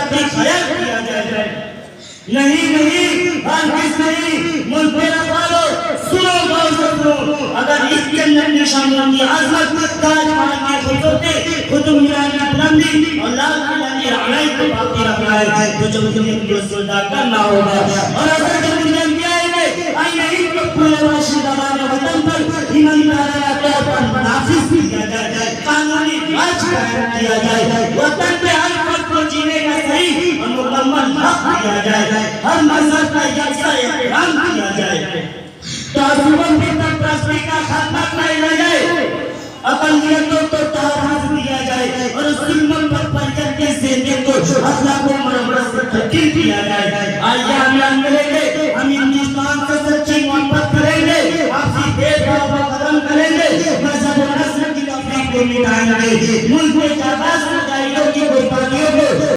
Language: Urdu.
آزادی خیال کیا جائے. نہیں نہیں ہرگز نہیں. ملک میرا والو سنو غور سے سنو. اگر اس جنت نشانوں کی عظمت تاج محل کی خوبصورتی قطب مینار کی بلندی اور لال قلعہ کی اعلائی کو باقی رکھنا ہے تو جب تمہیں درست ادا کرنا ہوگا. اور اگر جب دنیا میں آئے گے آئیے ان کو پورے راشد ہمارے وطن پر ایماندارانہ طور پر نافذ کیا جائے, قانونی راج قائم کیا جائے, وطن پہ ہر فرد کو جینے کا صحیح اور مکمل حق دیا جائے, ہر مذہب کا یکساں احترام کیا جائے, تعصباً فرقہ پرستی کا خاتمہ کیا جائے, اقلیتوں کو تحفظ دیا جائے اور ظلم پر پنجر کے زندگی کو اخلاق و مرمت سے تبدیل کیا جائے. آئیے ہم یاد کریں گے, ہم ہندوستان سے سچی محبت کریں گے, آپسی بھید بھاؤ کو ختم کریں گے, مذہب و نسل کی تفریق کو مٹائیں گے, ملک کو آزاد